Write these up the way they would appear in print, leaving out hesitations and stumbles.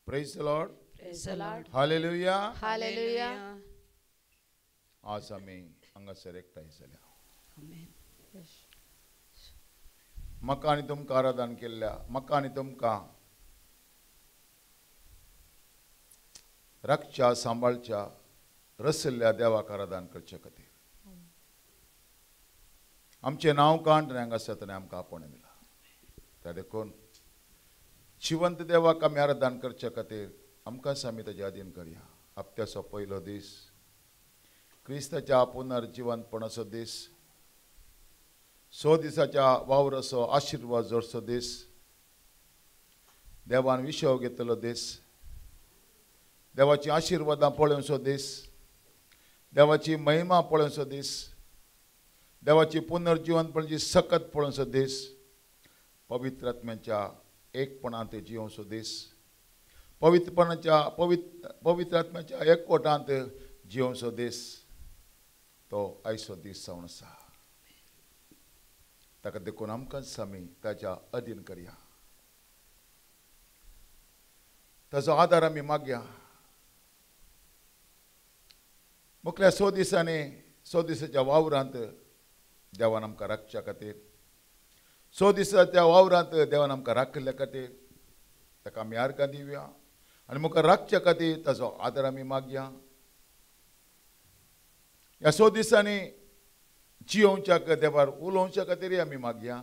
Praise the Lord. Praise the Lord. Hallelujah. Hallelujah. आज आम्ही हांगासर एकठांय जाल्या. Amen. Yes. म्हाका आनी तुमकां आराधन केल्ल्या म्हाका आनी तुमकां रक्षच्या सांबाळच्या रसल्या देवाक आराधन करचे खातीर आमचे नांव कांड हांगासर आमकां आपण दिला. त्या देखून जिवंत देवाक आमी आराधन करचे खातीर आमकांच आमी ताचे अधीन करया. हप्त्याचो पयलो दीस क्रिस्ताच्या पुनर्जिवंतपणाचो दीस, 100 दिसाच्या वावराचो आशिर्वाद जोडचो दीस, देवान विशव घेतलो दीस, देवाची आशिर्वादां पळोवचो दीस, देवाची महिमा पळोवचो दीस, देवाची पुनर्जिवंतपणाची सकत पळोवचो दीस, पवित्र आत्म्याच्या एकपणांत जिवचो दीस, पवित्र आत्म्याच्या एकवटांत जिवचो दीस, तो आयचो दीस जावन आसा. ताका देखून आमकांच आमी ताच्या अधीन करया, ताचो आदार आमी मागया. मुखल्या 100 दिसाच्या वावरांत देवान आमकां राखच्या खातीर, 100 दिसाच्या वावरांत देवान आमकां राखल्या खातीर ताका आमी आर्गां दिवया आनी मुखार राखच्या खातीर ताचो आदार आमी मागया. ह्या 100 दिसांनी जियोवच्या देवार उलोवच्या खातीर आमी मागया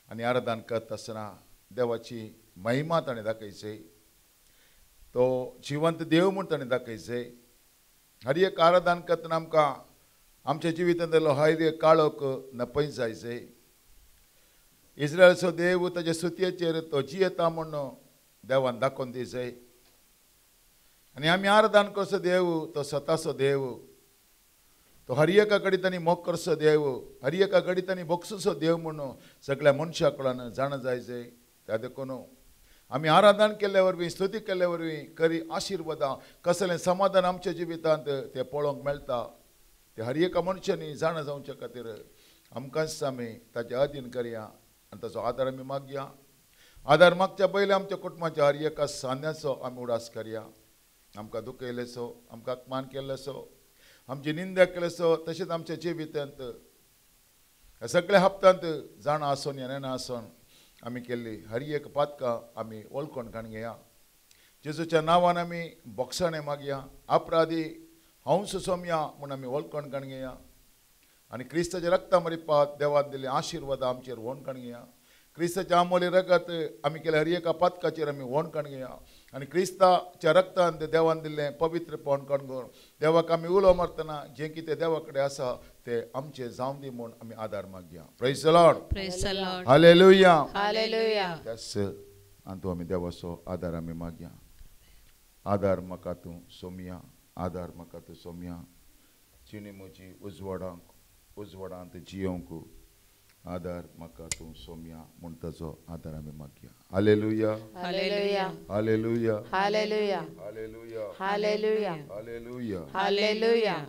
आनी आराधन करता आसतना देवाची महिमा ताणें दाखयची, तो जिवंत देव म्हूण ताणें दाखयचे. हर एक आराधन करतना आमकां आमच्या जिवितांतलो हर एक काळोख नपय जायचे. इस्रायलचो देव ताचे सुतयेचेर तो जियेता म्हूण देवान दाखोवन दिवचे आनी आमी आराधन करचो देव तो स्वताचो देव, तो हर एका घडीत तांणी मोग करचो देव, हर एका घडीत तांणी बक्षुचो देव म्हणून सगळ्या मनशां कळान जाण जायचे. त्या देखून आमी आराधन केल्ल्या वरवीं स्तुती केल्ल्या वरवीं खरी आशिर्वादां कसलें समाधान आमच्या जिवितांत ते पळोवंक मेळटा. ते हर एका मनशांनी जाण जावच्या खातीर आमकांच आमी ताचे अधीन करया आनी ताचो आदार आमी मागया. आदार मागच्या पयलीं आमच्या कुटुंबाच्या हर एका सान्याचो आमी उडास करया. आमकां दुखयलेसो, आमकां अपमान केल्लेसो, आमची निंदा केल्लेसो, तशेंच आमच्या जिवितांत ह्या सगळ्या हप्त्यांत जाण आसून येना आसून आमी केल्ली हर एक पातकां आमी वळखून घेया. जेजूच्या नांवान आमी बोगसाणें मागया. अपराधी हंस सोमया म्हूण आमी वळखून घेया आनी क्रिस्ताच्या रक्ता मरिपात देवान दिल्ले आशिर्वाद आमचेर वळखून घेया. क्रिस्ताच्या अमोली रगत आमी केल्या हर एका पातकाचेर आमी वळखून घेया आनी क्रिस्ताच्या रक्तान देवान दिल्लें पवित्रपण कणगून देवाक आमी उलो मारतना जें कितें देवा कडेन आसा ते आमचें जावं दी म्हूण आमी आदार मागया. Praise the Lord. Praise the Lord. Hallelujah. Hallelujah. त्याच आंतू आमी देवाचो आदार आमी मागया. आदार म्हाका तूं सोमया, आदार म्हाका तूं सोमया, जिणी म्हजी उजवाडांत जियोंक आदार म्हाका तूं सोमया म्हूण ताचो आदार आमी मागया. Hallelujah. Hallelujah. Hallelujah. Hallelujah. Hallelujah. Hallelujah. Hallelujah. Hallelujah.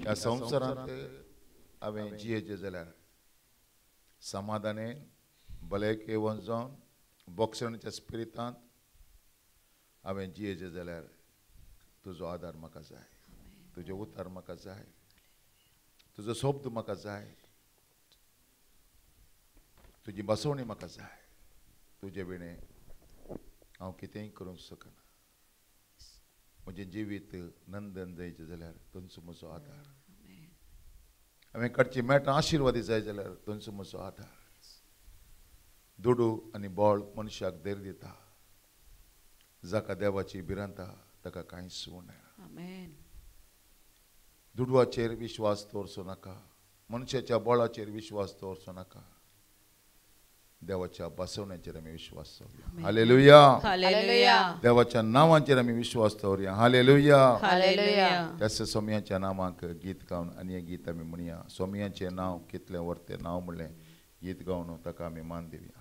या संवसारांत हांवें जियेचें जाल्यार समाधानेन भलायके वचोन बॉक्सणाच्या स्पिरितांत हांवें जियेचें जाल्यार तुजो आदार म्हाका जाय, तुजे उतार म्हाका जाय, तुजो शब्द म्हाका जाय, तुजी बसवणी म्हाका जाय. तुजे विणे हांव कितेंय करूंक शकना. म्हजें जिवीत नंदन जायचें जाल्यार थंयचो म्हजो आदार. हांवें कडची मेळटा आशिर्वादी जाय जाल्यार थंयचो म्हजो आदार. दुडू आनी बोळ मनशाक देर दिता, जाका देवाची भिरांता ताका कांयच उरना. दुडवाचेर विश्वास दवरचो नाका, मनशाच्या बोळाचेर विश्वास दवरचो नाका, देवाच्या बसवण्याचेर आमी विश्वास दवरया. Hallelujah, hallelujah. देवाच्या नांवांचेर आमी विश्वास दवरया. Hallelujah, hallelujah. त्याच स्वाम्याच्या नांवाक गीत गावन आनी एक गीत आमी म्हणया. स्वाम्याचें नांव कितलें वर्तें नांव म्हणलें गीत गावन ताका आमी मान दिवया.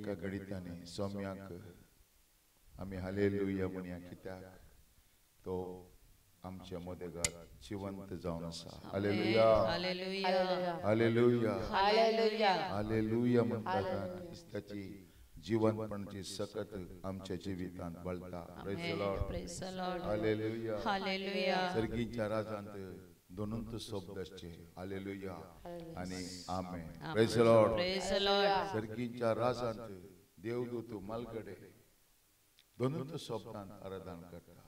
सौम्याक घडितांनी सौम्याक आमी हालेलुया म्हणया कित्याक तो आमच्या मदेगात जिवंत जावन आसा. Hallelujah hallelujah hallelujah hallelujah hallelujah म्हणटा क्रिस्ताची जिवंतपणाची सकत आमच्या जिवितांत बळटा. Praise the Lord praise the Lord hallelujah hallelujah सर्गीच्या राजांत दोनूच शब्द आसचे हालेलुया आनी आमेन. Praise the Lord praise the Lord सर्गीच्या राजांत देवदूत मालगडे दोनूच शब्दांत आराधना करता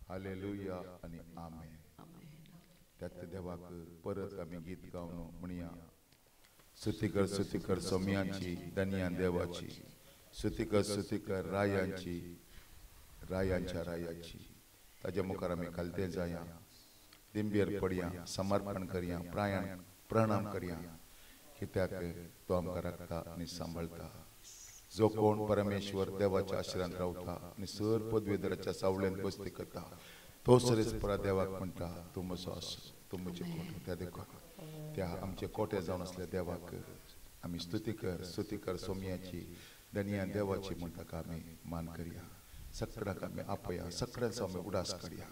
हालेलुया आनी आमेन. त्यात देवाक परत आमी गीत गावन म्हणया स्तुतिकर सौम्यांची धन्या देवाची स्तुतिकर रायांची रायांच्या रायाची. ताजे मुखार आमी खालते जाया दिंबेर पडया समर्पण करया प्रणाम करया कित्याक तो आमकां राखता आनी सांबाळता. जो कोण परमेश्वर देवाच्या आशिरांत रावता आनी सर पदवीधराच्या सावळ्यांत बसती करता तो सरेस्परा देवाक म्हणटा तूं म्हजो आस तूं म्हजें कोट. त्या देखून त्या आमचे कोटे जावन आसल्या देवाक आमी स्तुतिकर सौम्याची धन्या देवाची म्हणटा का आमी मान करया. सगळ्यांक आमी आपया सगळ्यांचो आमी उडास करया.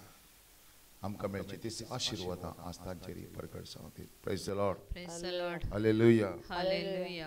आमकां मेळची ती आशिर्वादां आज तांचेर प्रगट जावं दी. Praise the Lord praise the Lord hallelujah hallelujah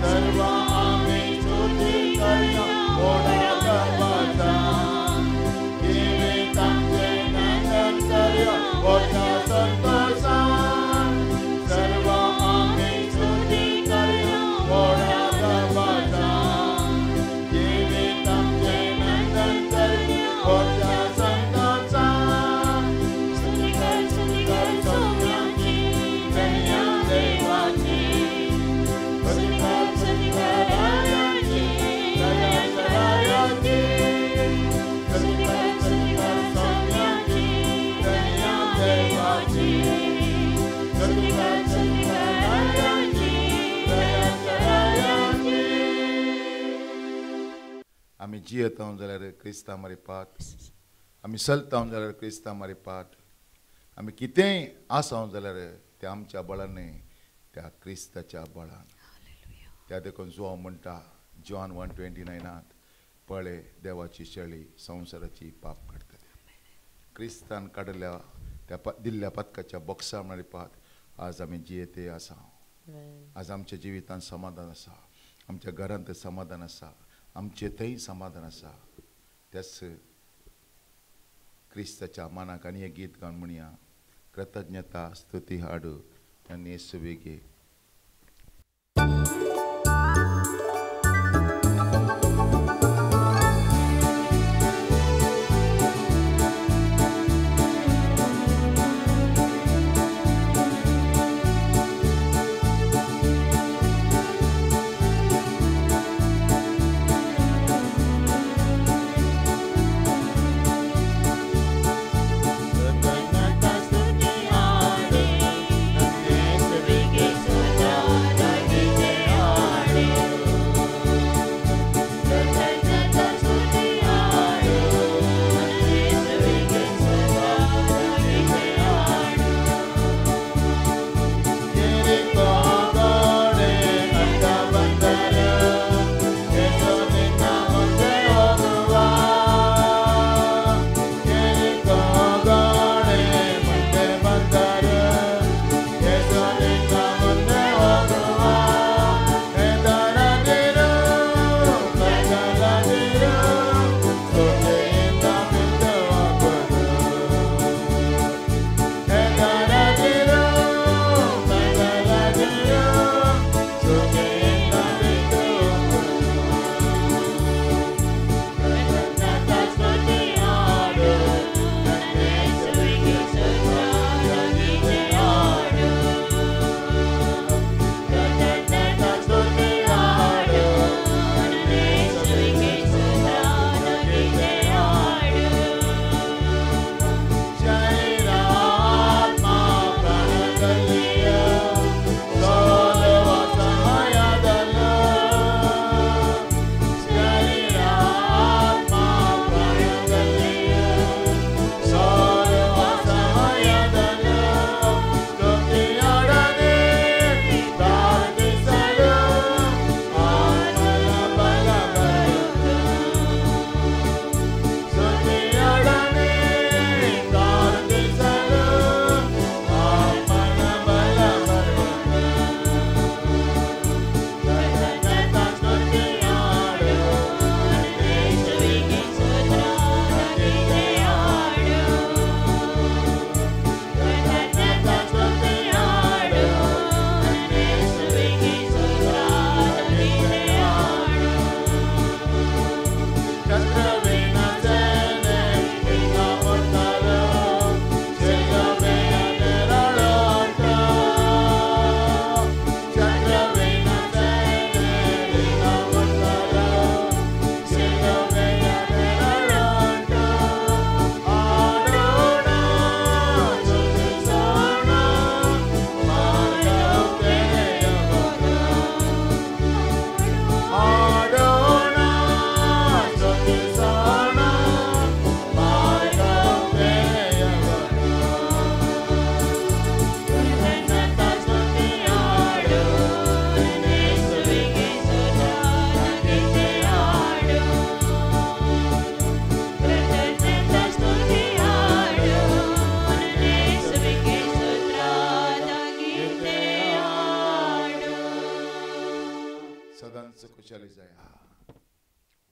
सर्व आम्ही आमी जियेता जाल्यार क्रिस्तां मारिपात, आमी चलता जाल्यार क्रिस्तां मारिपात, आमी कितेंय आसा जाल्यार ते आमच्या बळान न्ही, त्या क्रिस्ताच्या बळान. त्या देखून जो म्हणटा जॉन 1:29 पळय देवाची शेळी संवसाराची पाप काडटली. क्रिस्तान काडल्या त्या दिल्ल्या पदकाच्या बॉक्सा मारिपात आज आमी जियेते आसा. आज आमच्या जिवितांत समाधान आसा, आमच्या घरांत समाधान आसा, आमचे थंय समाधान आसा. त्याच क्रिस्ताच्या मानाक आनी एक गीत गावन म्हणया, कृतज्ञता स्तुती हाडू आनी येसुविगे.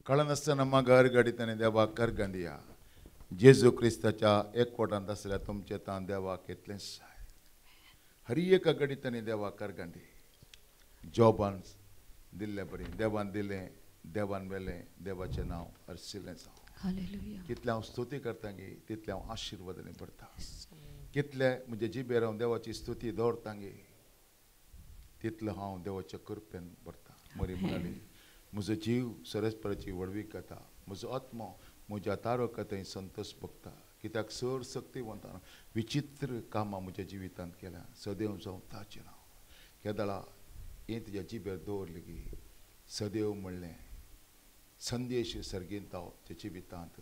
कळनासतना माघार गाडीतानी देवाक करगंदिया. जेजू क्रिस्ताच्या एकवटांत आसल्यार तुमचे तान देवाक इतलेंच जाय. हर एका घडीतानी देवाक करगंदी. जॉबान दिल्ले बरी, देवान दिलें, देवान वेलें, देवाचें नांव अर्सिलें जावं. कितले हांव स्तुती करता गे तितले हांव आशिर्वादांनी पडटा. कितले म्हणजे जिबेर हांव देवाची स्तुती दवरता गे तितलो हांव देवाच्या कृपेन पडटा. मरी म्हणाली म्हजो जीव सरस्पराची वळवीक घेता, म्हजो आत्मो म्हज्या तारकांतय संतोश भोगता. कित्याक सर शक्तिवंतान विचित्र कामां म्हज्या जिवितांत केल्या. सदैव जावं ताचें नांव. ह्या दळा हें तुज्या जिबेर दवरलें गी. सदैव म्हणलें संदेश सर्गींता ते जिवितांत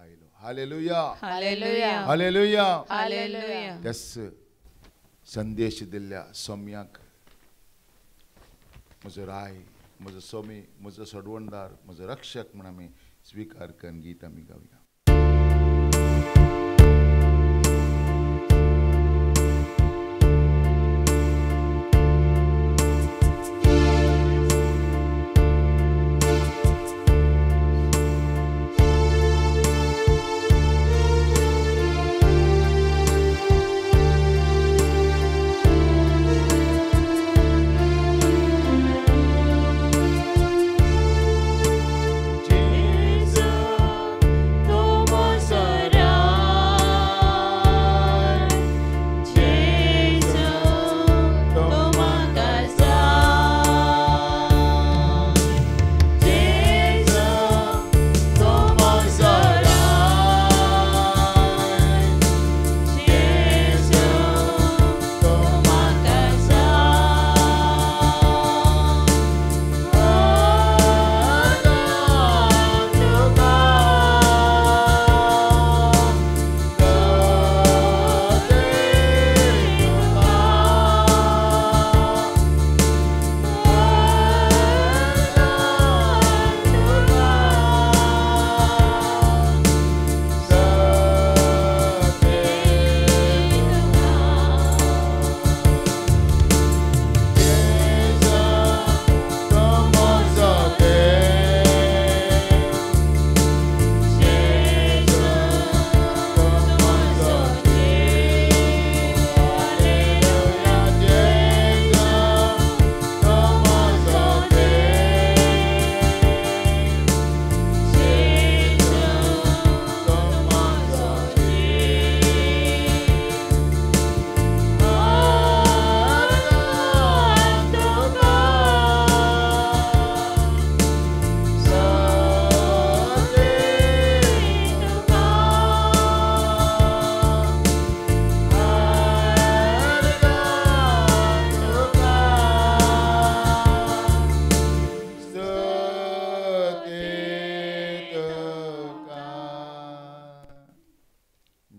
आयलो. Hallelujah hallelujah hallelujah. हालेलुया. त्यास संदेश दिल्ल्या स्वाम्याक म्हजो राय, म्हजो स्वामी, म्हजो सोडवणदार, म्हजो रक्षक म्हण आमी स्वीकार करून गीत आमी गावया.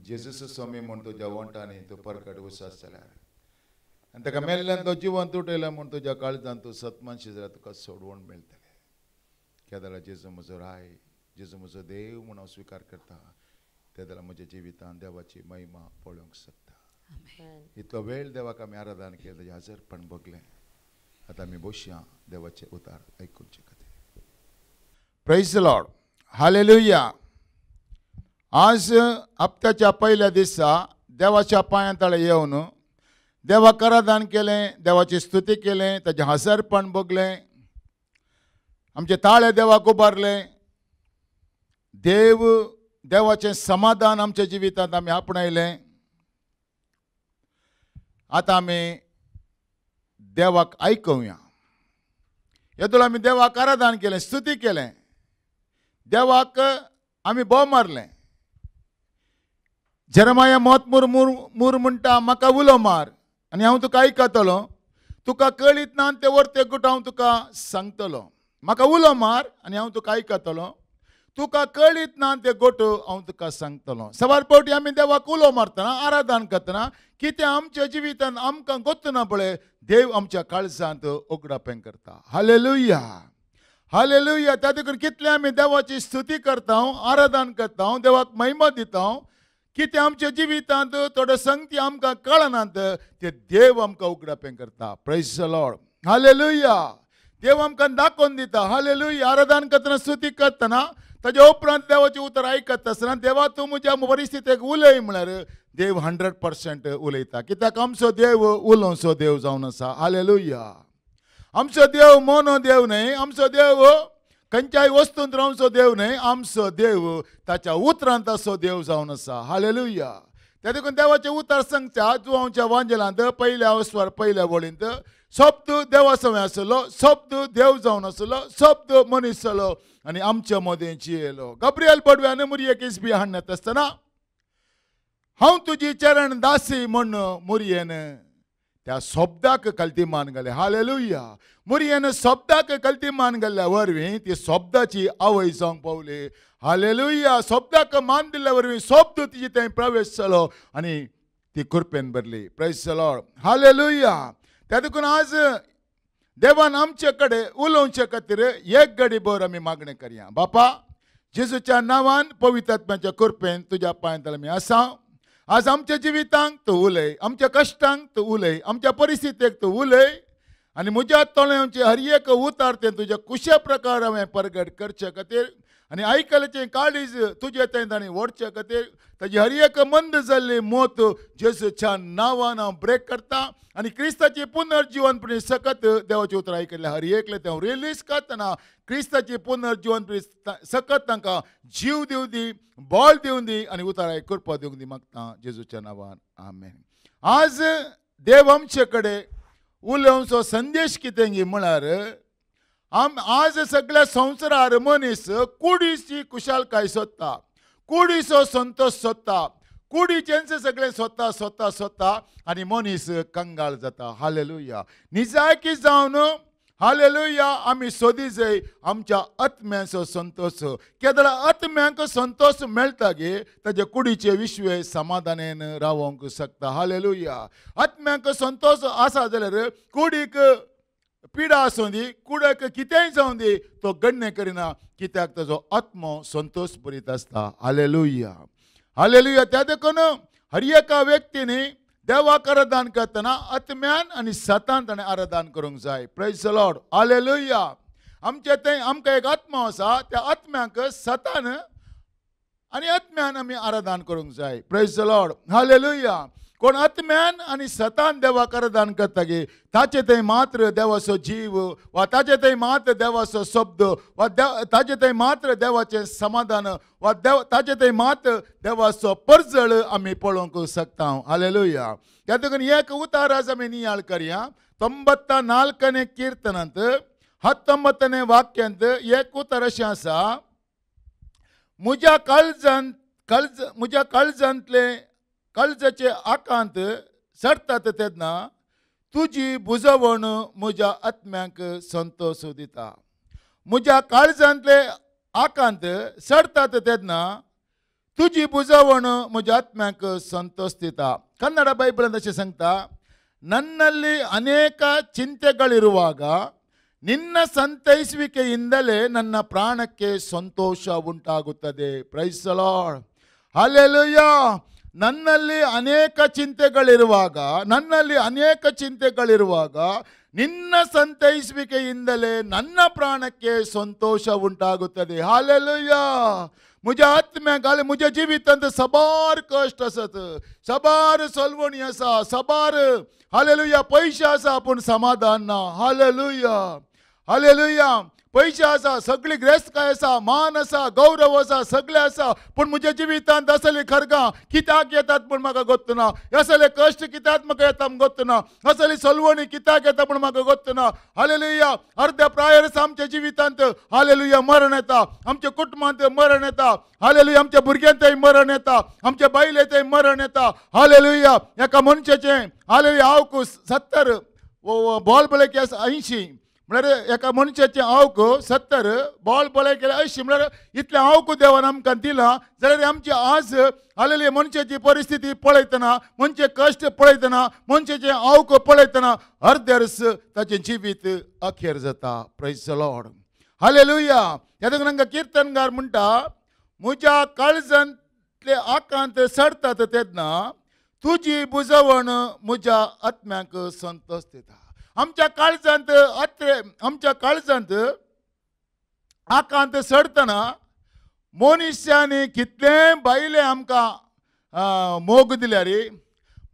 जेजूस स्वामी म्हण तुज्या वंटांनी तूं परकट उसास जाल्यार आनी ताका मेल्ल्यान तो जिवन तुटयला म्हूण तुज्या काळजांत तूं सतमानशी जाल्यार तुका सोडवण मेळटलें. केदाला जेजू म्हजो राय, जेजू म्हजो देव म्हूण हांव स्विकार करता. तेदाला म्हज्या जिवितांत देवाची महिमा पळोवंक शकता. इतलो वेळ देवाक आमी आराधना केलें, ताजें हजरपण भोगलें. आतां आमी बसया देवाचे उतार आयकुचे खातीर. Praise the Lord. हालेलुया. आज हप्त्याच्या पहिल्या दिसा देवाच्या पांया तळे येवन देवाक आराधना केलें, देवाची स्तुती केलें, ताजें हजरपण भोगलें, आमचे ताळे देवाक उबारले. देवाचें समाधान आमच्या जिवितांत आमी आपणायलें. आतां आमी देवाक आयकुया. येदोळ आमी देवाक आराधना केलें, स्तुती केलें, देवाक आमी बोव मारलें. जेरमाया मोत मूर म्हणटा म्हाका उलो मार आनी हांव तुका आयकतलो, तुका कळीत ना ते वर्ते गुट हांव तुका सांगतलो. म्हाका उलो मार आनी हांव तुका आयकतलो, तुका कळीत ना ते गोट हांव तुका सांगतलो. सवार फावटी आमी देवाक उलो मारतना, आराधना करतना कितें आमच्या जिवितांत आमकां गोत्त ना पळय, देव आमच्या काळजांत उगडापें करता. Hallelujah hallelujah. त्या देखून कितले आमी देवाची स्तुती करता, आराधना करता, देवाक महिमा दिता. कितें आमच्या जिवितांत थोड्यो संगती आमकां कळनात, ते देव आमकां उगडापें करता. Praise the Lord. हालेलुया. देव आमकां दाखोवन दिता. हालेलुया. आराधना करतना, स्तुती करतना, ताज्या उपरांत देवाचें उतर आयकता आसतना देवा तूं म्हज्या परिस्थितीक उलय म्हळ्यार देव 100% उलयता. कित्याक आमचो देव उलोवचो देव जावन आसा. हालेलुया. आमचो देव मोनो देव न्हय, आमचो देव खंयच्याय वस्तूंत रावचो देव न्हय, आमचो देव ताच्या उतरांत असो देव जावन आसा. हालेलुया. त्या देखून देवाचें उतर सांगता जुवांवच्या वांजेलांत पयल्या स्वर पयल्या वळींत शब्द देवा सवय आसलो, शब्द देव जावन आसलो, शब्द मनीस जालो आनी आमच्या मदें जियेलो. गब्रियल पडव्यान मुरयेक इसबी हाडनात आसतना हांव तुजी चरण दासी म्हण मुरयेन त्या शब्दाक कल्तीमान घाले. हालेलुया. मुरयेन शब्दाक कल्तीमान घाल्ल्या वरवीं ती शब्दाची आवय जावंक पावली. हालेलुया. शब्दाक मान दिल्ल्या वरवीं शब्द तिची थंय प्रवेश जालो आनी ती कृपेन भरली. Praise the Lord. हालेलुया. त्या देखून आज देवान आमचे कडेन उलोवचे खातीर एक घडी भर आमी मागणें करया. बापा, जेजूच्या नांवान पवित्र आत्म्याच्या कृपेन तुज्या पांयांतले आमी आसा. आज आमच्या जिवितांक तूं उलय, आमच्या कश्टांक तूं उलय, आमच्या परिस्थितीक तूं उलय आनी म्हज्या तोंडांचे हर एक उतार तें तुज्या कुशा प्रकार हांवें प्रगट करचे खातीर आनी आयकल्याचें काळीज तुजे थंय ताणें ओडचे खातीर ताजी हर एक मंद जाल्ली मोत जेजूच्या नांवान हांव ब्रेक करता आनी क्रिस्ताची पुनर्जीवनपणी सकत देवाचे उतर आयकल्ले हर एकले तें रिलीज करतना क्रिस्ताची पुनर्जीवनपणी सकत तांकां जीव दिवं दी, बळ दिवं दी आनी उताराय कृपा दिवंक दी मागता जेजूच्या नांवान. आमेन. आज देव आमचे कडेन उलोवचो संदेश कितें गी म्हळ्यार आज सगळ्या संवसारार मनीस कुडीची कुशालकाय सोदता, कुडीचो संतोष सोदता, कुडीचेंच सगळें सोदता आनी मनीस कंगाळ जाता. हालेलुया. निजायकी जावन हालेलुया आमी सोदी जाय आमच्या आत्म्याचो संतोष. केदळ आत्म्यांक संतोष मेळटा गे ताजे कुडीचे विश्वे समाधानेन रावोंक शकता. हालेलुया. आत्म्यांक संतोष आसा जाल्यार कुडीक पिडा आसूं दी, कुडक कितेंय जावं दी, तो गण्य करिना कित्याक ताजो आत्मो संतोष भरीत आसता. हालेलुया. हालेलुया. त्या देखून हर एका व्यक्तीने देवाक आराधन करतना आत्म्यान आनी सतान ताणें आराधन करूंक जाय. Praise the Lord. हालेलुया. आमचे थंय आमकां एक आत्मो आसा, त्या आत्म्याक सतान आनी आत्म्यान आमी आराधन करूंक जाय. Praise the Lord. हालेलुया. कोण आत्म्यान आनी सतान देवाक आराधन करता गे ताचे थंय मात्र देवाचो जीव वा ताचे थंय मात्र देवाचो शब्द वा ताचे थंय मात्र देवाचें समाधान वा ताचे थंय मात्र देवाचो परजळ आमी पळोवंक शकता. हालेलुया. त्या देखून एक उतार आज आमी नियाळ करया. 94ನೇ कीर्तनांत 19ನೇ वाक्यांत एक उतार अशें आसा. म्हज्या काळजांतले काळजाचे आकांत सडटात तेन्ना तुजी बुजवण म्हज्या आत्म्याक संतोष दिता. म्हज्या काळजांतले आकांत सडटात तेन्ना तुजी बुजवण म्हज्या आत्म्याक संतोष दिता. ಕನ್ನಡ ಬೈಬಲ್ ಅಷ್ಟೇ ಸಂಗತಾ, ನನ್ನಲ್ಲಿ ಅನೇಕ ಚಿಂತೆಗಳಿರುವಾಗ ನಿನ್ನ ಸಂತೈಸುವಿಕೆಯಿಂದಲೇ ನನ್ನ ಪ್ರಾಣಕ್ಕೆ ಸಂತೋಷ ಉಂಟಾಗುತ್ತದೆ. Praise the lord. ಹಲ್ಲೆಲೂಯಾ. ನನ್ನಲ್ಲಿ ಅನೇಕ ಚಿಂತೆಗಳಿರುವಾಗ ನಿನ್ನ ಸಂತೈಸುವಿಕೆಯಿಂದಲೇ ನನ್ನ ಪ್ರಾಣಕ್ಕೆ ಸಂತೋಷ ಉಂಟಾಗುತ್ತದೆ. हालेलुया. म्हज्या आत्म्याक म्हज्या जिवितांत सबार कश्ट आसात, सबार सलवणी आसा, सबार हालेलुया पयशे आसा पूण समाधान ना. हालेलुया. हालेलुया. पैसे आसा, सगळी ग्रेस्तकाय आसा, मान आसा, गौरव आसा, सगळें आसा, पूण म्हज्या जिवितांत असले खरगां कित्याक येतात म्हूण म्हाका गोत्त ना. असले कश्ट कित्याक म्हाका येता म्हूण गोत्त ना. असली सलवणी कित्याक येता म्हूण म्हाका गोत्त ना. हालेलुया. अर्ध्या प्रायर आमच्या जिवितांत हालेलुया मरण येता, आमच्या कुटुंबांत मरण येता. हालेलुया. आमच्या भुरग्यांतय मरण येता, आमच्या बायलेतय मरण येता. हालेलुया. एका मनशाचें हालेलुया हांव 70 बॉल बळे केस 80 म्हळ्यार एका मनशाचें हांवक 70 बॉल बळे केले 80 म्हळ्यार इतलें हांवक देवान आमकां दिलां. जाल्यार आमची आज हालेलुया मनशाची परिस्थिती पळयतना, मनचे कश्ट पळयतना, मनशाचें हांवक पळयतना अर्देर्स ताचें जिवीत अखेर जाता. Praise the Lord. हालेलुया. ह्या देखून हांगा कीर्तनकार म्हणटा, म्हज्या काळजांतले आकांत सडटात तेन्ना तुजी बुजवण म्हज्या आत्म्याक संतोष दिता. आमच्या काळजांत आकांत सडतना मनशांनी कितलें बायले आमकां मोग दिल्या रे,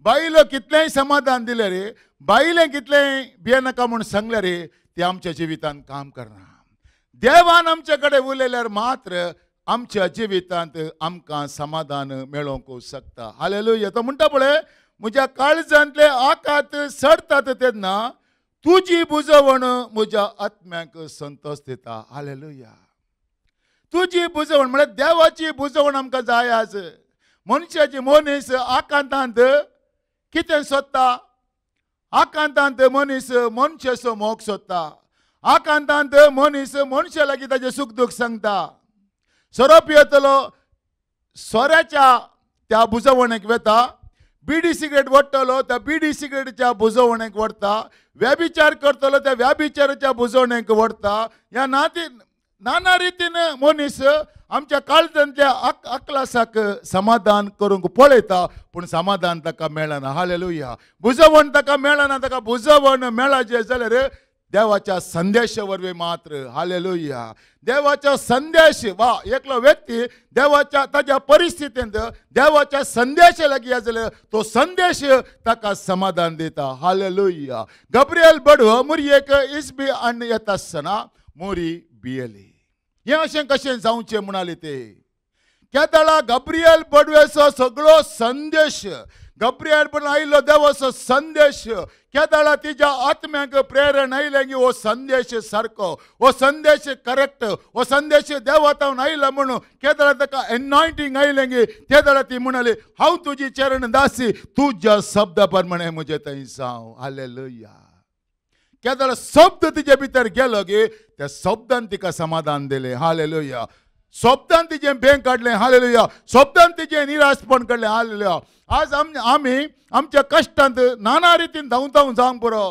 बायलो कितलेंय समाधान दिलें रे, बायलें कितलेंय भियेनाका म्हूण सांगलें रे, तें आमच्या जिवितांत काम करना. देवान आमचे कडेन उलयल्यार मात्र आमच्या जिवितांत आमकां समाधान मेळोवंक शकता. हालेलुया. तो म्हणटा पळय, म्हज्या काळजांतले आकांत सडटात तेन्ना तुजी बुजवण म्हज्या आत्म्याक संतोष दिता. हालेलुया. तुजी बुजवण म्हळ्यार देवाची बुजवण आमकां जाय. आज मनशाची मनीस आकांतांत कितें सोदता? आकांतांत मनीस मनशाचो मोग सोदता. आकांतांत मनीस मनशा लागीं ताजें सुख दूख सांगता. सोरोप येतलो सोऱ्याच्या त्या बुजवणेक वेता. बिडी सिगरेट ओडटलो त्या बिडी सिगरेटीच्या बुजवणेक वडता. व्याभिचार करतलो त्या व्याभिचाराच्या बुजवणेक वडता. ह्या नाना रितीन मनीस आमच्या काळजांतल्या अकलासाक समाधान करूंक पळयता, पूण समाधान ताका मेळना. हालेलुया. बुजवण ताका मेळना. ताका बुजवण मेळाचें जाल्यार देवाच्या संदेशा वरवीं मात्र. हालेलुया. देवाचा संदेश वा एकलो व्यक्ती देवाच्या ताच्या परिस्थितींत देवाच्या संदेश लागीं जाल्यार तो संदेश ताका समाधान दिता. हालेलुया. गब्रियल बडवो मुरयेक इसबी आनी येता आसतना मुरी भियेली. हें अशें कशें जावचें म्हणाले ते. केदळा गब्रियल बडवेचो सगळो संदेश गब्रियल बडून आयिल्लो देवाचो संदेश केदळा तिच्या आत्म्याक प्रेरण आयलें की हो संदेश सारको, हो संदेश करेक्ट, हो संदेश देवातावन आयला म्हणून केदळा ताका एनॉयंटींग आयलें की केदळा ती म्हणली हांव तुजी चरण दासी, तुज्या शब्दा प्रमाणे म्हजे थंय जावं. हालेलुया. केदळा शब्द तिचे भितर गेलो की त्या शब्दान तिका समाधान दिलें. हालेलुया. शब्दान तिचें भें काडलें. हालेलुया. शब्दान तिचें निराशपण काडलें. हालेलुया. आज आमी आमच्या कश्टांत नाना रितीन धांवतां जावंक पुरो,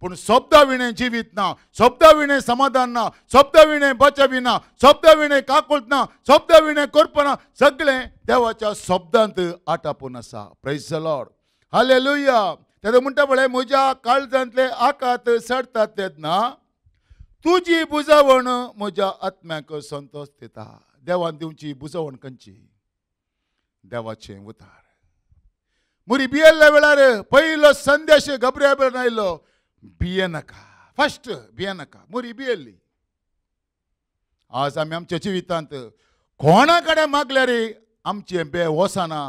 पूण शब्दा विणें जिवीत ना, शब्दा विणें समाधान ना, शब्दा विणें बचावी ना, शब्दा विणें काकुळट ना, शब्दा विणें करप ना. सगळें देवाच्या शब्दांत आटापून आसा. Praise the Lord. हालेलुया. तेदो म्हणटा पळय म्हज्या काळजांतले आकात सडटात तेन्ना तुजी बुजवण म्हज्या आत्म्याक संतोश दिता. देवान दिवची बुजवण खंयची? देवाचें उतार. मुरी भियेल्ल्या वेळार पयलो संदेश गब्रियल आयलो, भियेनाका. फर्स्ट भियेनाका. मुरी भियेल्ली. आज आमी आमच्या जिवितांत कोणा कडेन मागल्यार आमचें बें वसना.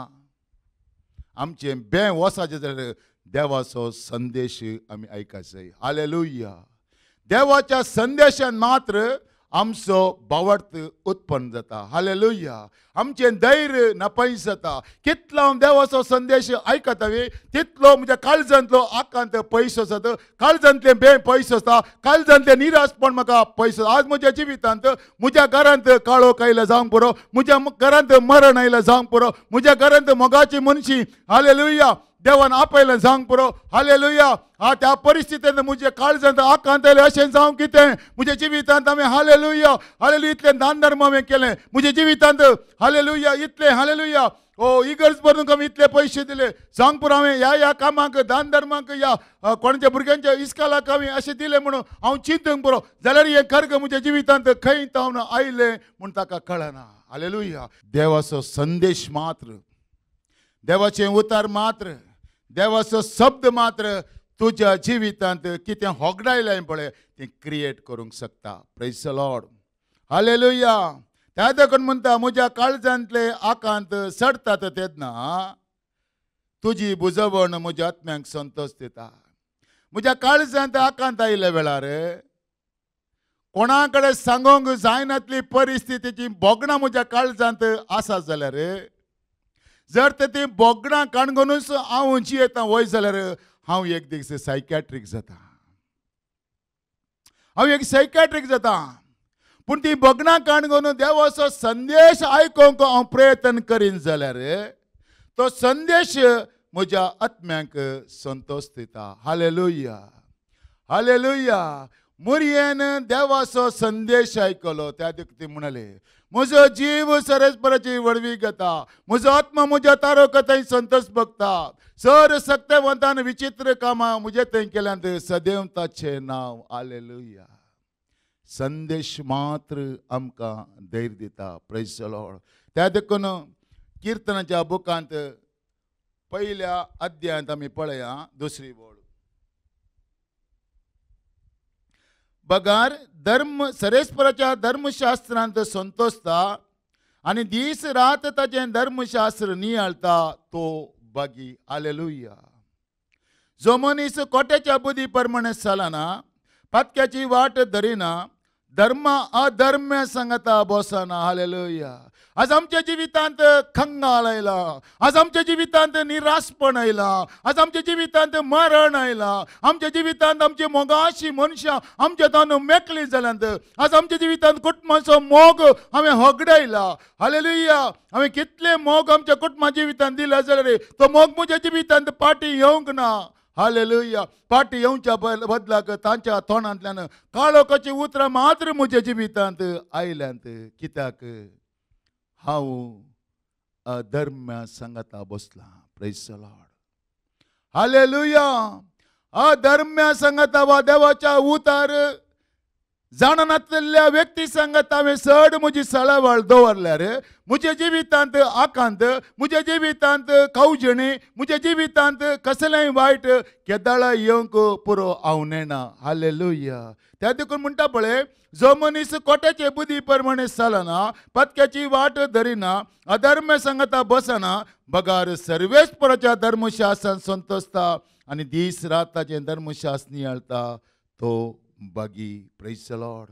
आमचें बें वसाचें जाल्यार देवाचो संदेश आमी आयका जाय. हालेलुया. देवाच्या संदेशान मात्र आमचो भावार्थ उत्पन्न जाता. हालेलुया. आमचें धैर्य नपयस जाता. कितलो हांव देवाचो संदेश आयकतावे तितलो म्हज्या काळजांतलो आकांत पयस वचत. काळजांतलें बें पयस वचता. काळजांतलें निराशपण म्हाका पयस. आज म्हज्या जिवितांत म्हज्या घरांत काळोख आयला जावंक पुरो, म्हज्या घरांत मरण आयला जावंक पुरो, म्हज्या घरांत मोगाची मनशी हालेलुया देवान आपयलें जावंक पुरो. हालेलुया. त्या परिस्थितींत म्हज्या काळजांत आकांत आयलें अशें जावं कितें म्हज्या जिवितांत हांवें हालेलुया हालेलुया इतलें दान धर्म हांवें केलें म्हज्या जिवितांत. हालेलुया. इतलें हालेलुया. ओ इगर्ज भरून हांवें इतले पयशे दिले जावंक पुरो. हांवें ह्या कामाक दान धर्माक या कोणाच्या भुरग्यांच्या इस्कालाक हांवें अशें दिलें म्हणून हांव चिंतूंक पुरो जाल्यार हें खर्ग म्हज्या जिवितांत खंय तावन आयलें म्हूण ताका कळना. हालेलुया. देवाचो संदेश मात्र, देवाचें उतार मात्र, देवाचो शब्द मात्र तुज्या जिवितांत कितें होगडायलें पळय तें क्रिएट करूंक शकता. Praise the Lord. हालेलुया. त्या देखून म्हणटा म्हज्या काळजांतले आकांत सडटात तेन्ना तुजी बुजवण म्हज्या आत्म्याक संतोश दिता. म्हज्या काळजांत आकांत आयिल्ल्या वेळार कोणा कडेन सांगूंक जायनातली परिस्थितीची बोगणां म्हज्या काळजांत आसात जाल्यार जर ती बोगणां काणगोनूच हांव जियेता वय जाल्यार हांव एक दीस सायकॅट्रीक जाता. हांव एक सायकॅट्रीक जाता. पूण ती बोगणां काणगोन देवाचो संदेश आयकोंक हांव प्रयत्न करीन जाल्यार तो संदेश म्हज्या आत्म्याक संतोश दिता. हालेलुया. हालेलुया. मुरयेन देवाचो संदेश आयकलो. त्या दिसा ती म्हणले म्हजो जीव सरस्पराची वडवी घेता, म्हजो आत्मा म्हज्या तारोक थंय संतोश भोगता. सर सत्यवंतान विचित्र कामां म्हजे थंय केल्यांत सदैव ताचें नांव. हालेलुया. संदेश मात्र आमकां धैर्य दिता. Praise the Lord. त्या देखून किर्तनाच्या बुकांत पयल्या अध्यायांत आमी पळया दुसरी बोड. बगार धर्म सरेस्पराच्या धर्मशास्त्रांत संतोषता आनी दीस रात ताचें धर्मशास्त्र नियाळता तो बागी. हालेलुया. जो मनीस कोट्याच्या बुदी प्रमाणे चलना, पत्क्याची वाट धरिना, धर्म अधर्म्य सांगता बसना. हालेलुया. आज आमच्या जिवितांत खंगाल आयला. आज आमच्या जिवितांत निराशपण आयला. आज आमच्या जिवितांत मरण आयला. आमच्या जिवितांत आमची मोगाशी मनशां आमच्या तान मेकली जाल्यांत. आज आमच्या जिवितांत कुटुंबाचो मोग हांवें होगडायला. हालेलुया. हांवें कितले मोग आमच्या कुटुंबा जिवितांत दिला जाल्यार तो मोग म्हज्या जिवितांत पाटी येवंक ना. हालेलुया. पाटी येवच्या बदलाक तांच्या तोंडांतल्यान काळोखाची उतरां मात्र म्हज्या जिवितांत आयल्यांत. कित्याक हांव अधर्म्या संगता बसला. Praise the Lord. हालेलुया. अधर्म्या संगता वा देवाच्या उतार जाणनातल्या व्यक्ती सांगता हांवें चड म्हजी सळावळ दवरल्यार म्हज्या जिवितांत आकांत, म्हज्या जिवितांत कावजणी, म्हज्या जिवितांत कसलेंय वायट केदाळा येवंक पुरो आवनेना. हालेलुया. त्या देखून म्हणटा पळय, जो मनीस कोट्याचे बुदी प्रमाणे चलना, पथक्याची वाट धरिना, अधर्म्य संगता बसना, बगार सर्वेस्पराच्या धर्मशास्त्रान संतोसता आनी दीस रात ताचें धर्मशास्त्र नियाळता तो बागी. Praise the Lord.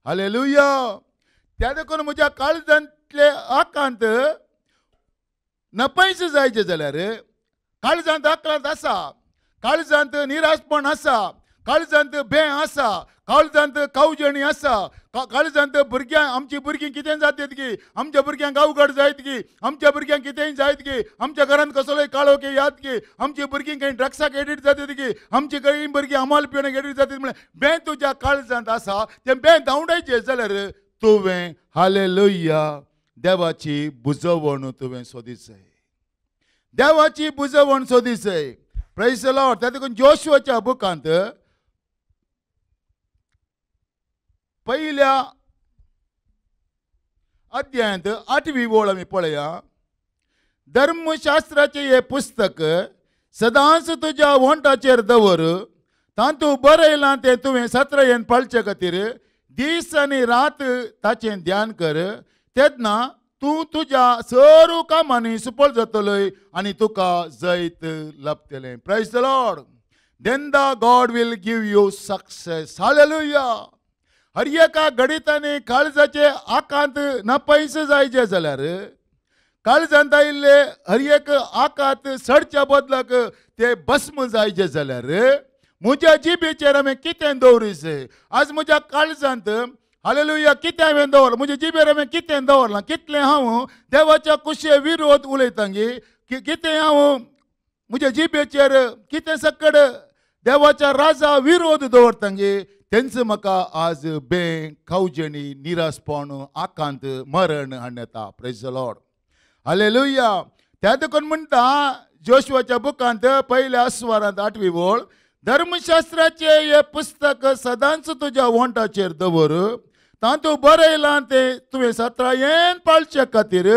हालेलुया. त्या देखून म्हज्या काळजांतले आकांत नपयस जायचे जाल्यार काळजांत आकांत आसा, काळजांत निराशपण आसा, काळजांत भें आसा, काळजांत कावजणी आसा, काळजांत भुरग्यां आमची भुरगीं कितें जातात की, आमच्या भुरग्यांक अवघड जायत की, आमच्या भुरग्यांक कितेंय जायत की, आमच्या घरांत कसलोय काळोख येयात की, आमची भुरगीं खंय ड्रग्साक एडिट जातात की, आमची खंय भुरगीं अमाल पिवण्याक एडिट जातात म्हळ्यार बें तुज्या काळजांत आसा. तें बें धांवडायचें जाल्यार तुवें हालेलुया देवाची बुजवण तुवें सोदीत जाय. देवाची बुजवण सोदीत जाय. Praise the Lord. त्या देखून जोशुआच्या बुकांत पहिल्या अध्यायांत 8वी ओळ आमी पळया. धर्मशास्त्राचे हे पुस्तक सदांच तुज्या वंटाचेर दवर, तातूंत बरयलां तें तुवें सत्रयेन पळचे खातीर दीस आनी रात ताचें ध्यान कर. तेन्ना तूं तुज्या सर्व कामांनी सुफळ जातलोय आनी तुका जैत लभतलें. Praise the Lord. Then the God will give you success. Hallelujah. हर एका घडीतांनी काळजाचे आकांत नपयस जायचे जाल्यार काळजांत आयिल्ले हर एक आकांत सडच्या बदलाक ते भस्म जायचे जाल्यार म्हज्या जिबेचेर हांवें कितें दवरिचें. आज म्हज्या काळजांत हालेलुया कितें हांवें दवरलां, म्हज्या जिबेर हांवें कितें दवरलां, कितलें हांव देवाच्या कुशे विरोध उलयतां गे, कितें हांव म्हज्या जिबेचेर कितें सकड देवाच्या राजा विरोध दवरतां गे. तेंच म्हाका आज बें, खावजणी, निराशपण, आकांत, मरण हाडून येता. Praise the Lord. हालेलुया. त्या देखून म्हणटा जोशुआच्या बुकांत पहिल्या अस्वारांत 8वी ओळ, धर्मशास्त्राचे हे पुस्तक सदांच तुज्या वंटाचेर दवर, तातूंत बरयलां तें तुवें सत्रायेन पाळचे खातीर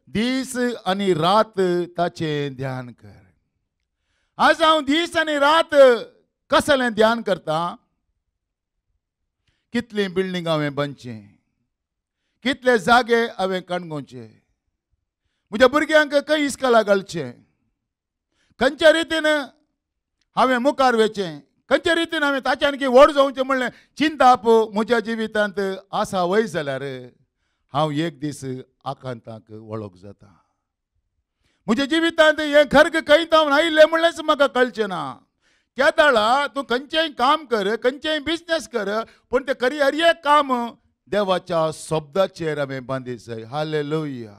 दीस आनी रात ताचें ध्यान कर. आज हांव दीस आनी रात कसलें ध्यान करतां. कितलीं बिल्डिंग हांवें बांदचें, कितले जागे हांवें कणगोवचे, म्हज्या भुरग्यांक खंय इस्कॉला घालचें, खंयच्या रितीन हांवें मुखार वचचें, खंयच्या रितीन हांवें ताच्यान की व्हड जावचें म्हणलें चिंताप म्हज्या जिवितांत आसा वय जाल्यार हांव एक दीस आकांताक वळख जाता. म्हज्या जिवितांत हें खर्ग खंय जावन आयिल्लें म्हणलेंच म्हाका कळचें ना. केदाळा तूं खंयचेंय काम कर, खंयचेंय बिजनेस कर, पूण तें खरी हर एक काम देवाच्या शब्दाचेर हांवें बांदीत जाय. हालेलुया.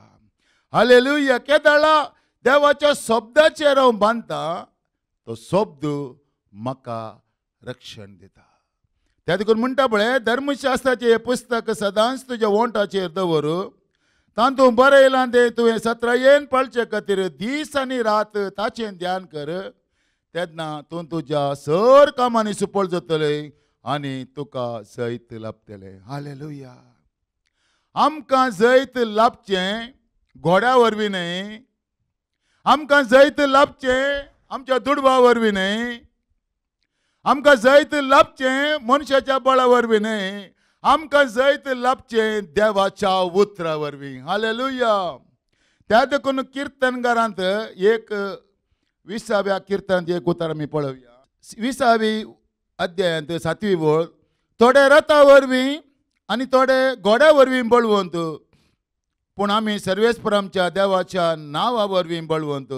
हालेलुया. केदाळा देवाच्या शब्दाचेर हांव बांदतां, तो शब्द म्हाका रक्षण दिता. त्या देखून म्हणटा पळय, धर्मशास्त्राचें हें पुस्तक सदांच तुज्या वंटाचेर दवर, तातूंत बरयलां तें तुवें सत्रायेन पळचे खातीर दीस आनी रात ताचें ध्यान कर. तेन्ना तूं तुज्या सर कामांनी सुफळ जातलें आनी तुका जैत लाभतलें. हालेलुया. आमकां जैत लाभचें घोड्या वरवीं न्हय, आमकां जैत लाभचें आमच्या दुडवा वरवीं न्हय, आमकां जैत लाभचें मनशाच्या बळा वरवीं न्हय, आमकां जैत लाभचें देवाच्या उतरा वरवीं. हालेलुया. त्या देखून किर्तनगारांत एक 20व्या किर्तनांत एक उतार आमी पळोवया. 20वी अध्यायांत 7वी ओळ, थोडे रथा वरवीं आनी थोडे गोड्या वरवीं बळवंत, पूण आमी सर्वेस्परामच्या देवाच्या नांवा वरवीं बळवंत.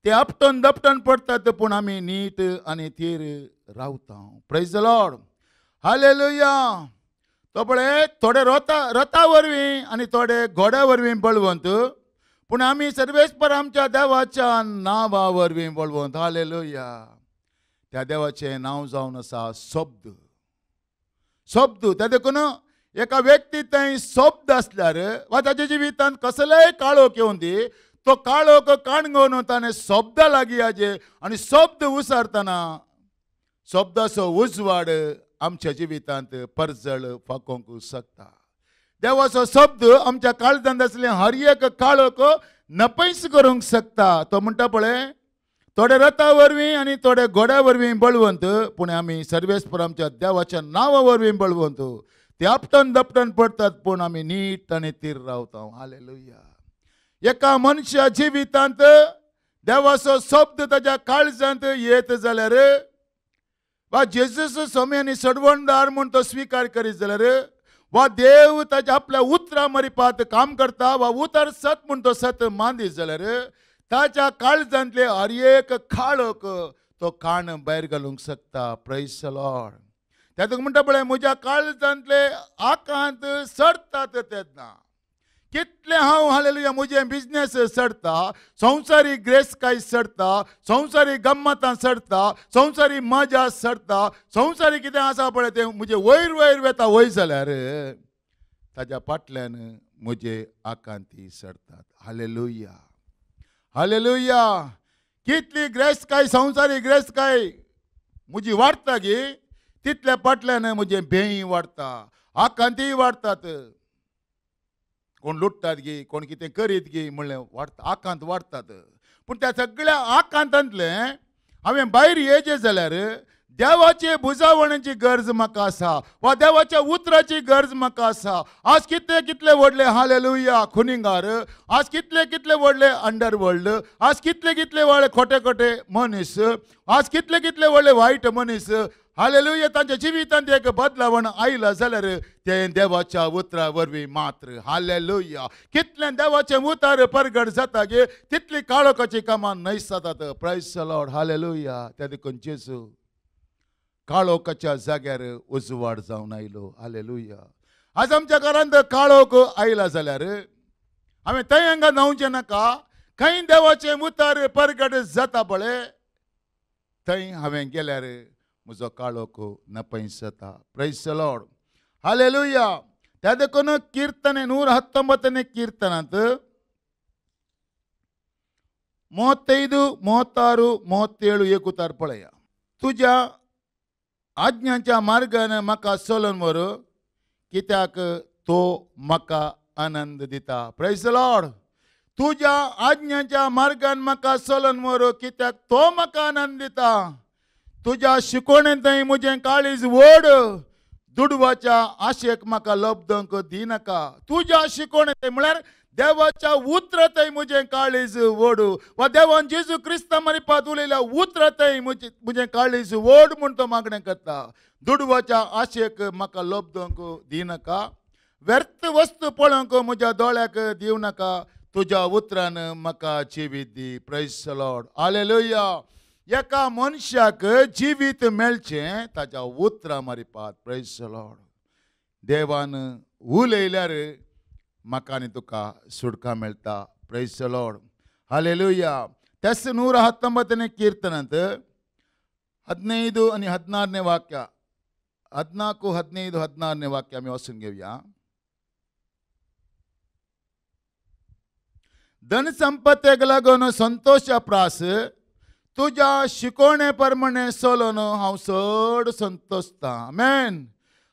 ते आपटून दपटून पडटात, पूण आमी नीट आनी थीर रावता. Praise the Lord. हालेलुया. तो पळय, थोडे रथा वरवीं आनी थोडे घोड्या वरवीं बळवंत, पूण आमी सर्वेस्परामच्या देवाच्या नांवा वरवीं बळवंत. हालेलुया. त्या देवाचें नांव जावन आसा शब्द. शब्द त्या देखून एका व्यक्ती थंय शब्द आसल्यार वा ताच्या जिवितांत कसलेय काळोख येवन दी, तो काळोख काणगोवन ताणें शब्द लागीं हाजे आनी शब्द उसारतना शब्दाचो उजवाड आमच्या जिवितांत परजळ फाकोवंक शकता. देवाचो शब्द आमच्या काळजांत आसलें हर एक काळोख नपयस करूंक शकता. तो म्हणटा पळय, थोडे रथा वरवीं आनी थोडे घोड्या वरवीं बळवंत, पूण आमी सर्वेस्परामच्या देवाच्या नांवा वरवीं बळवंत. ते आपटून दपटून पडटात, पूण आमी नीट आनी थीर रावता. हालेलुया. एका मनशा जिवितांत देवाचो शब्द ताच्या काळजांत येत जाल्यार वा जेजूस स्वामी आनी सडवणदार म्हूण तो स्विकार करीत जाल्यार वा देव ताच्या आपल्या उतरां मरिपात काम करता वा उतर सत म्हूण तो सत मांदीत जाल्यार ताच्या काळजांतले हर एक काळोख तो काण भायर घालूंक शकता. Praise the Lord. त्यातून म्हणटा पळय, म्हज्या काळजांतले आकांत सडटात तेन्ना कितले हांव हालेलुया म्हजें बिजनेस सडटा, संवसारीक ग्रेसकाय सडटा, संवसारीक गम्मतां सडटा, संवसारीक मजा सडटा, संवसारीक कितें आसा पळय तें म्हजें वयर वयर वेता वयर जाल्यार ताच्या फाटल्यान म्हजे आकांती सडटात. हालेलुया. हालेलुया. कितली ग्रेसकाय संवसारीक ग्रेसकाय म्हजी वाडटा गे, तितल्या फाटल्यान म्हजें भेंय वाडटा, आकांती वाडटात. कोण लुटतात गे, कोण कितें करीत गे म्हणलें वाडटा, आकांत वाडटात. पूण त्या सगळ्या आकांतांतले हांवें भायर येचें जाल्यार देवाचे बुजावणाची गरज म्हाका आसा वा देवाच्या उतराची गरज म्हाका आसा. आज कितले कितले व्हडले हालेलुया खुनिंगार, आज कितले कितले व्हडले अंडरवर्ल्ड, आज कितले कितले व्हडले खोटे खोटे मनीस, आज कितले कितले व्हडले वायट मनीस हालेलुया तांच्या जिवितांत एक बदलावण आयला जाल्यार ते देवाच्या उतरा वरवीं मात्र. हालेलुया. कितले देवाचे उतर परगट जाता गे, तितली काळोखाची कामां नैस जातात. Praise the Lord. हालेलुया. त्या देखून जेजू काळोखाच्या जाग्यार उजवाड जावन आयलो. हालेलुया. आज आमच्या घरांत काळोख आयला जाल्यार हांवें थंय हांगा न्हांवचें नाका. खंय देवाचें उतर परगट जाता पळय थंय हांवें गेल्यार म्हजो काळोख नपयस जाता. Praise the Lord. हालेलुया. त्या देखून कीर्तने 119 कीर्तनांत 35, 36, 37 एक उतार पळया. तुज्या आज्ञांच्या मार्गान म्हाका चलोवन व्हर, कित्याक तो म्हाका आनंद दिता. Praise the Lord. तुज्या आज्ञांच्या मार्गान म्हाका चलोवन व्हर, कित्याक तो म्हाका आनंद दिता. तुज्या शिकोवणेंत म्हजें काळीज व्हड, दुडवाच्या आशेक म्हाका लबदंक दिनाका. तुज्या शिकोवणेंत म्हळ्यार देवाच्या उतरांतय म्हजें काळीज व्हड वा देवान जेजू क्रिस्ता मारिपात उलयल्या उतरांतय म्हजें काळीज व्हड म्हूण तो मागणें करता. दुडवाच्या आशेक म्हाका लबदंक दिनाका. व्यर्थ वस्तू पळोवंक म्हज्या दोळ्याक दिवं नाका. तुज्या उतरान म्हाका जिवीत दी. Praise the Lord. हालेलुया. एका मनशाक जिवीत मेळचें ताच्या उतरां मारिपात. Praise the Lord. देवान उलयल्यार म्हाका आनी तुका सुटका मेळटा. Praise the Lord. हालेलुया. तेच 119 कीर्तनांत 15 आनी 16 वाक्य, 14, 15, 16 वाक्य आमी वचून घेवया. धन संपत्तेक लागून संतोश प्रास, तुज्या शिकोवणे प्रमाणे चलोवन हांव चड संतोसता. आमेन.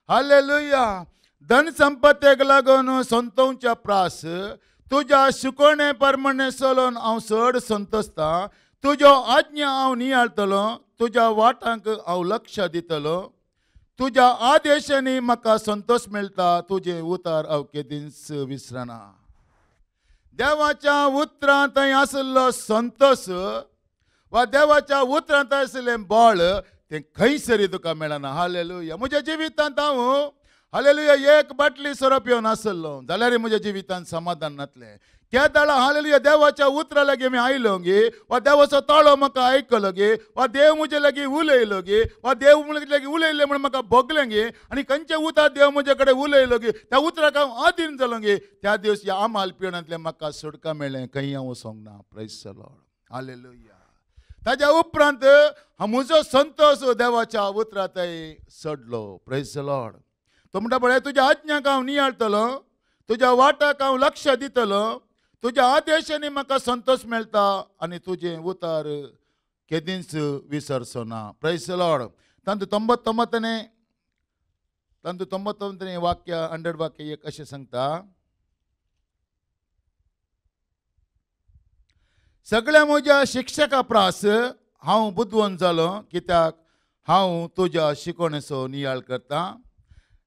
हालेलुया. धन संपत्तेक लागून संतोवच्या प्रास, तुज्या शिकोवणे प्रमाणे चलोवन हांव चड संतोसता. तुज्यो आज्ञा हांव नियाळटलो, तुज्या वाटांक हांव लक्ष दितलो. तुज्या आदेशांनी म्हाका संतोष मेळटा, तुजे उतार हांव केदींच विसरना. देवाच्या उतरांत आसलो संतोष वा देवाच्या उतरांत आसलें बळ तें खंयसरी तुका मेळना. हालेलुया. म्हज्या जिवितांत हांव हालेलुया एक बाटली सोरो पिवन आसलो जाल्यार म्हज्या जिवितांत समाधान नातलें. त्या दाळा हालेलुया देवाच्या उतरा लागीं आमी आयलो गे, वा देवाचो ताळो म्हाका आयकलो गे, वा देव म्हजे लागीं उलयलो गे, वा देव म्हजे लागीं उलयलें म्हणून म्हाका भोगलें गे, आनी खंयचे उतर देव म्हजे कडेन उलयलो गे, त्या उतराक हांव अधीन जालो गे. त्या दिवस ह्या आमाल पिवणांतलें म्हाका सुटका मेळ्ळें, खंय हांव वचोंक ना. Praise the Lord. हालेलुया. ताज्या उपरांत म्हजो संतोश देवाच्या उतरांतय सडलो. Praise the Lord. तो म्हणटा पळय तुज्या आज्ञाक हांव नियाळटलो, तुज्या वाटाक हांव लक्ष दितलो, तुज्या आदेशांनी म्हाका संतोष मेळटा आनी तुजें उतार केदींच विसरचो ना. Praise the Lord. तांतू 99 वाक्य 100 वाक्य एक अशें सांगता, सगळ्या म्हज्या शिक्षका प्रास हांव बुदवंत जालो, कित्याक हांव तुज्या शिकवणेचो नियाळ करतां.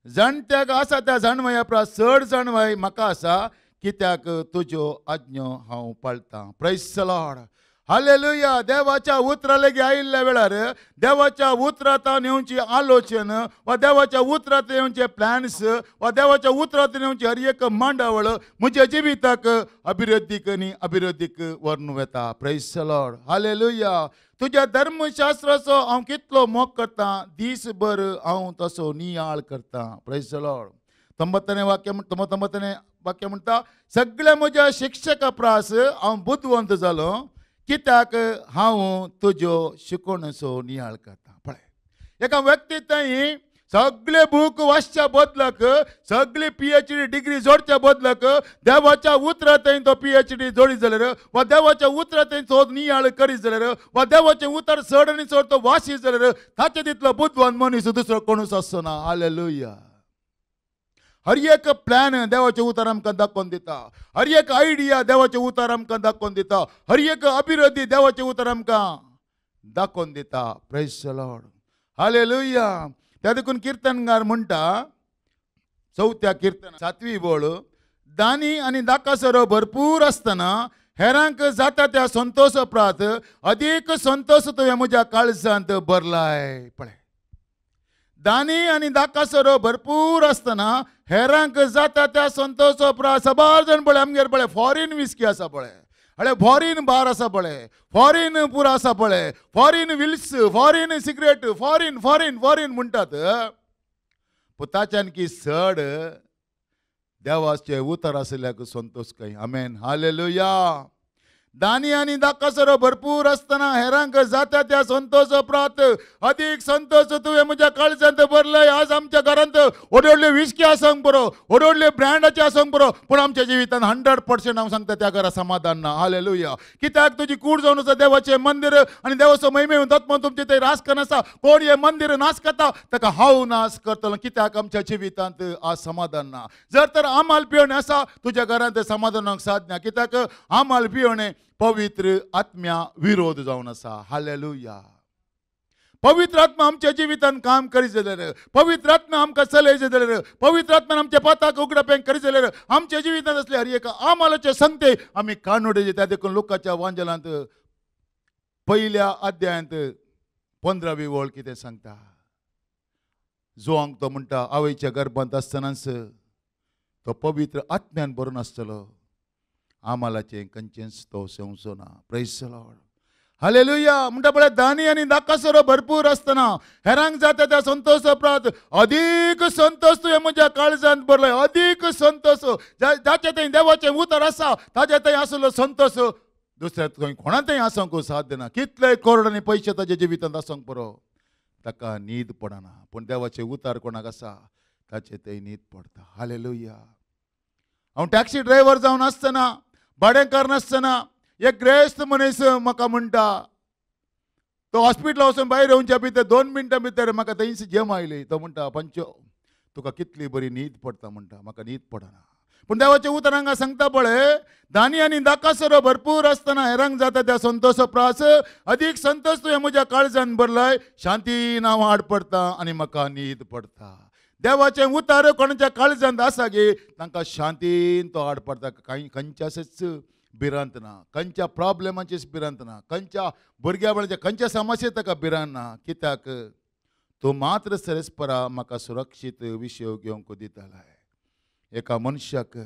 जाणट्याक आसा त्या जाणवया प्रास चड जाणवाय म्हाका आसा, कित्याक तुज्यो आज्ञो हांव पाळटां. Praise the Lord. हालेलुया. देवाच्या उतरा लागीं आयिल्ल्या वेळार देवाच्या उतरांत येवची आलोचन, वा देवाच्या उतरांत येवचे प्लॅन्स, वा देवाच्या उतरांत येवची हर एक मांडावळ म्हज्या जिविताक अभिवृद्धीक आनी अभिवृद्धीक व्हरून वेता. Praise the Lord. हालेलुया. तुज्या धर्मशास्त्राचो हांव कितलो मोग करतां, दीसभर हांव तसो नियाळ करतां. Praise the Lord. 99 वाक्य म्हणटा, सगळ्या म्हज्या शिक्षका प्रास हांव बुदवंत जालो, कित्याक हांव तुज्यो शिकवणेचो नियाळ करतां. पळय एका व्यक्ती थंय सगळे बूक वाचच्या बदलाक, सगळी PhD डिग्री जोडच्या बदलाक देवाच्या उतरांत तो PhD जोडी जाल्यार, वा देवाच्या उतरांत तो नियाळ करीत जाल्यार, वा देवाचें उतर चड आनी चड तो वासीत जाल्यार ताचे तितलो बुदवंत मनीस दुसरो कोणूच आसचो ना. हालेलुया. हर एक प्लॅन देवाचे उतार आमकां दाखोवन दिता, हर एक आयडिया देवाचे उतार आमकां दाखोवन दिता, हर एक अभिवृद्धी देवाचे उतार आमकां दाखोवन दिता. Praise the Lord. हालेलुया. त्या देखून कीर्तनगार म्हणटा 4थ्या कीर्तन 7वी बोळ, दानी आनी दाकासरो भरपूर आसतना हेरांक जाता त्या संतोष प्रात अदीक संतोष तुवें म्हज्या काळजांत भरलाय. पळय दानी आनी दाकासरो भरपूर आसतना हेरांक जाता त्या संतोष प्रात. सबार जाण पळय आमगेर पळय फॉरीन विस्की आसा पळय, अळे फॉरीन बार आसा पळय, फॉरीन पूर आसा पळय, foreign Wills, foreign cigarette, foreign foreign foreign म्हणटात. पुताच्यान की चड देवाचे उतर आसल्याक संतोष काय. आमेन. हालेलुया. दानी आनी दाकासरो भरपूर आसतना हेरांक जाता त्या संतोष प्रात अदीक संतोष तुवें म्हज्या काळजांत भरलय. आज आमच्या घरांत व्हडले विस्की आसंक बरो, व्हडले ब्रँडाचे आसंक बरो, पूण आमच्या जिवितांत 100% हांव सांगता त्या घरा समाधान ना. हालेलुया. कित्याक तुजी कूड जावन आसा देवाचें मंदिर, आनी देवाचो महिमेन तत्व तुमचे थंय रास करनासा. कोण हे मंदिर नाश करता ताका हांव नाश करतलो. कित्याक आमच्या जिवितांत आज समाधान ना. जर तर आमाल पिवणें आसा तुज्या घरांत समाधानाक साध ना. कित्याक आमाल पिवणें पवित्र आत्म्या विरोध जावन आसा. हालेलुया. पवित्र आत्मा आमच्या जिवितांत काम करीत जाल्यार, पवित्र आत्मा आमकां चलयत जाल्यार, पवित्र आत्मान आमच्या पाताक उगडपें करीत जाल्यार आमच्या जिवितांत असले हर एक आमालाचे संगते आमी काडून उडयचे. त्या देखून लुकाच्या वांजलांत 1ल्या अध्यायांत 15वी ओळ कितें सांगता, जोंक तो म्हणटा आवयच्या गर्भांत आसतनाच तो पवित्र आत्म्यान भरून आसतलो, आमालाचें खंयचेंच तो सेवचो ना. Praise the Lord. हालेलुया. म्हणटा पळय दानी आनी दाकासरो भरपूर आसतना हेरांक जाता त्या संतोष प्रात अदीक संतोष तुवें म्हज्या काळजांत भरलय. अदीक संतोष जाचे थंय देवाचें उतर आसा ताचे थंय आसलो संतोष दुसऱ्या खंय कोणाचंय आसंक साध्य ना. कितलेय करोड आनी पयशे ताच्या जिवितांत आसंक बरो, ताका न्हीद पडना. पूण देवाचें उतार कोणाक आसा ताचे थंय न्हीद पडटा. हालेलुया. हांव टॅक्सी ड्रायव्हर जावन आसतना, भाडेकार नासतना एक ग्रेस्त मनीस म्हाका म्हणटा, तो हॉस्पिटला वचून भायर येवच्या भितर 2 मिनटां भितर म्हाका थंयच जेम आयली. तो म्हणटा पंचो तुका कितली बरी न्हीद पडटा. म्हणटा म्हाका न्हीद पडना. पूण देवाचें उतर हांगा सांगता पळय, दानी आनी दाकासरो भरपूर आसतना हेरांक जाता त्या संतोष प्रास अदीक संतोष तुवें म्हज्या काळजांत भरलय. शांतीन हांव आड पडटा आनी म्हाका न्हीद पडटा. देवाचें उतार कोणाच्या काळजांत आसा गे तांकां शांतीन तो आड पडटा. खंयच्याच भिरांत ना, खंयच्या प्रॉब्लेमाचेच भिरांत ना, खंयच्या भुरग्या बाळाच्या खंयच्या समस्ये ताका भिरांत ना. कित्याक तो मात्र सरस्परा म्हाका सुरक्षीत विषय घेवंक दितालाय. एका मनशाक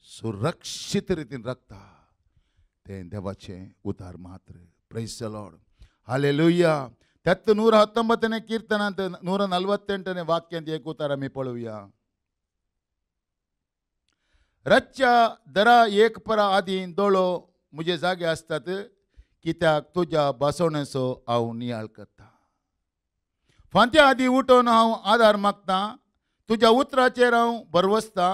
सुरक्षीत रितीन राखता ते देवाचे उतार मात्र. Praise the lord. हालेलुया. 119ನೇ ಕೀರ್ತನಾಂತ 148ನೇ वाक्यांत एक उतार आम्ही पळोवया. रातच्या दरा एक परा आदीं दोळो म्हजे जागे आसतात कित्याक तुज्या बसवणेचो हांव नियाळ करता. फांत्या आदीं उठोवन हांव आदार मागतां, तुज्या उतराचेर हांव भरवसतां.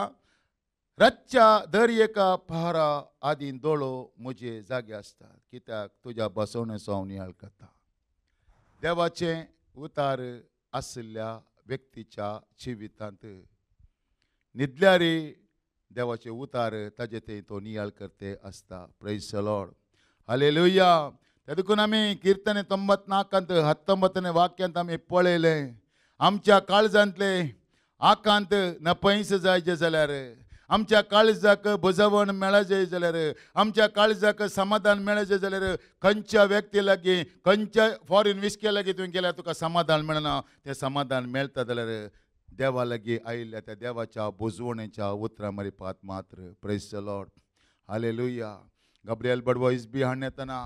रातच्या दर एका पहारा आदीं दोळो म्हजे जागे आसतात कित्याक तुज्या बसवणेचो हांव नियाळ करता. देवाचे उतार आसल्या व्यक्तीच्या जिवितांत न्हिदल्यारी देवाचे उतार ताजे ते तो नियाळ करते आसता. Praise the Lord. हालेलुया. तेदुकून आमी कीर्तने 94:19ನೇ वाक्यांत आमी पळयले, आमच्या काळजांतले आकांत नपयस जायचे जाल्यार, आमच्या काळजाक बुजवण मेळचे जाल्यार, आमच्या काळजाक समाधान मेळचे जाल्यार खंयच्या व्यक्ती लागीं खंयच्या फॉरेन विस्के लागीं तुवें गेल्यार तुका समाधान मेळना. तें समाधान मेळटा जाल्यार देवा लागीं आयिल्ल्या त्या देवाच्या बुजवणेच्या उतरां मारिपात मात्र. Praise the Lord. Hallelujah. Gabriel बडवो इस्बी हाडून येतना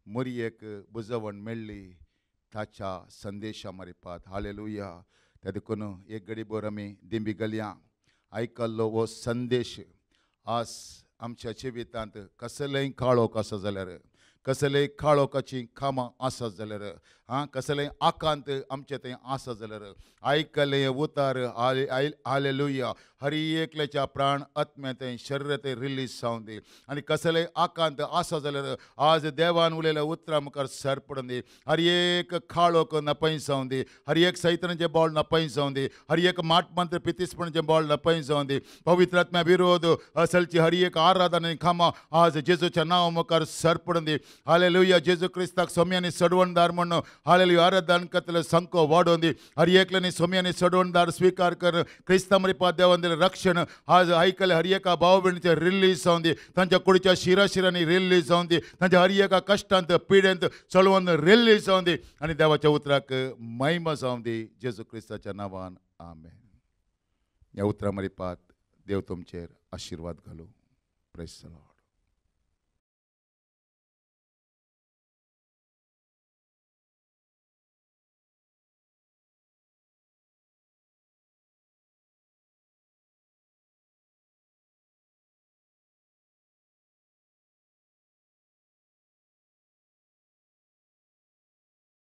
मुरयेक बुजवण मेळ्ळी ताच्या संदेशा मारिपात. हालेलुया. त्या देखून एक घडीभर आमी दिंबी गलया आयकल्लो हो संदेश आज आमच्या जिवितांत कसलेय काळोख आसा जाल्यार, कसलेय काळोखाची खामां आसत जाल्यार, कसलेय आकांत आमचे थंय आसा जाल्यार आयकले उतार हालेलुया हर एकल्याच्या प्राण आत्मे थंय शरीर थंय रिलीज जावन दी. आनी कसलेय आकांत आसा जाल्यार आज देवान उलयल्या उतरां मुखार सर पडून दी. हर एक काळोख नपयस जावन दी. हर एक सैतानाचें बोळ नपयस जावन दी. हर एक माटमंत्र पितिसपणाचें बोळ नपयस जावन दी. पवित्र आत्म्या विरोध असलची हर एक आराधना खामां आज जेजूच्या नांवा मुखार सर पडून दी. हालेलुया. जेजू क्रिस्ताक सोम्यांनी सडवणदार म्हणून हालेलुया आराधना करतले संख्या वाडोवन दी. हर एकल्यानी सोम्यांनी सडवणदार स्वीकार कर. क्रिस्ता मरिपात देवान दिलें रक्षण आज आयकले हर एका भाव भयणीचें रिलीज जावन दी. तांच्या कुडीच्या शिराशिरांनी रिलीज जावन दी. तांच्या हर एका कश्टांत पिडेंत चळवून रिलीज जावन दी. आनी देवाच्या उतराक महिमा जावन दी. जेजू क्रिस्ताच्या नांवान आमेन. ह्या उतरां मरिपात देव तुमचेर आशिर्वाद घालूं. Praise the Lord.